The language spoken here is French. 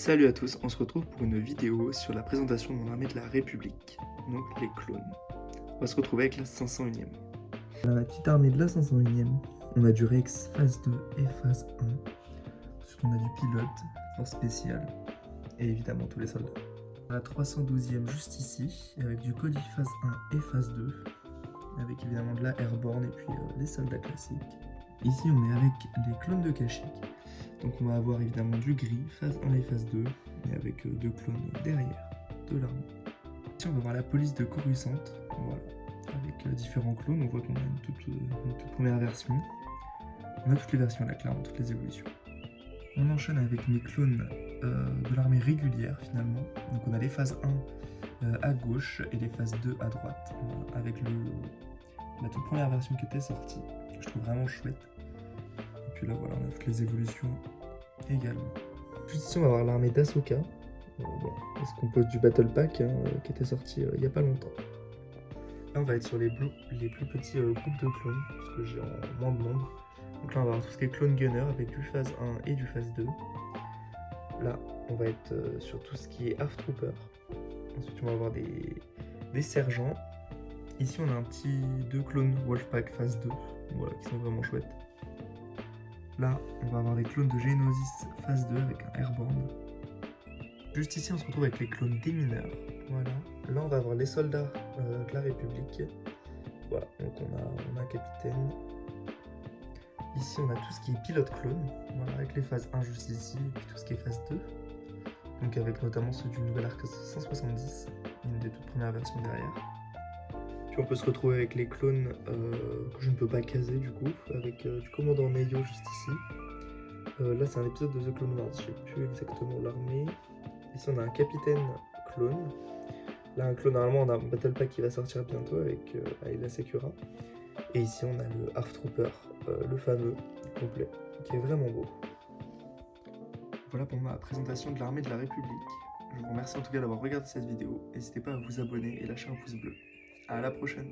Salut à tous, on se retrouve pour une vidéo sur la présentation de mon armée de la République, donc les clones. On va se retrouver avec la 501e. La petite armée de la 501e, on a du Rex phase 2 et phase 1. Ensuite on a du pilote, force spéciale et évidemment tous les soldats. La 312e juste ici, avec du Cody phase 1 et phase 2, avec évidemment de la airborne et puis les soldats classiques. Ici on est avec les clones de Kashyyyk, donc on va avoir évidemment du gris phase 1 et phase 2, et avec deux clones derrière de l'armée. Ici on va voir la police de Coruscant, voilà, avec différents clones. On voit qu'on a une toute première version. On a toutes les versions là, clairement, toutes les évolutions. On enchaîne avec mes clones de l'armée régulière finalement. Donc on a les phases 1 à gauche et les phases 2 à droite, avec la toute première version qui était sortie, que je trouve vraiment chouette. Et puis là voilà, on a toutes les évolutions également. Juste ici on va avoir l'armée d'Ahsoka, ce qu'on pose du Battle Pack qui était sorti il n'y a pas longtemps. Là on va être sur les plus petits groupes de clones, parce que j'ai en moins de monde. Donc là on va avoir tout ce qui est clone gunner avec du phase 1 et du phase 2. Là on va être sur tout ce qui est half trooper. Ensuite on va avoir des sergents. Ici on a un petit 2 clones Wolfpack phase 2, voilà, qui sont vraiment chouettes. Là on va avoir des clones de Geonosis phase 2 avec un airborne. Juste ici on se retrouve avec les clones des mineurs. Voilà. Là on va avoir les soldats de la République. Voilà, donc on a un capitaine. Ici on a tout ce qui est pilote clone, voilà, avec les phases 1 juste ici, et puis tout ce qui est phase 2. Donc avec notamment ceux du nouvel arc 170, une des toutes premières versions derrière. Puis on peut se retrouver avec les clones que je ne peux pas caser du coup, avec du commandant Neyo juste ici. Là c'est un épisode de The Clone Wars, je sais plus exactement l'armée. Ici on a un capitaine clone. Là un clone, normalement on a un Battle Pack qui va sortir bientôt avec Aayla Secura. Et ici on a le Half Trooper, le fameux, complet, qui est vraiment beau. Voilà pour ma présentation de l'armée de la République. Je vous remercie en tout cas d'avoir regardé cette vidéo. N'hésitez pas à vous abonner et lâcher un pouce bleu. À la prochaine.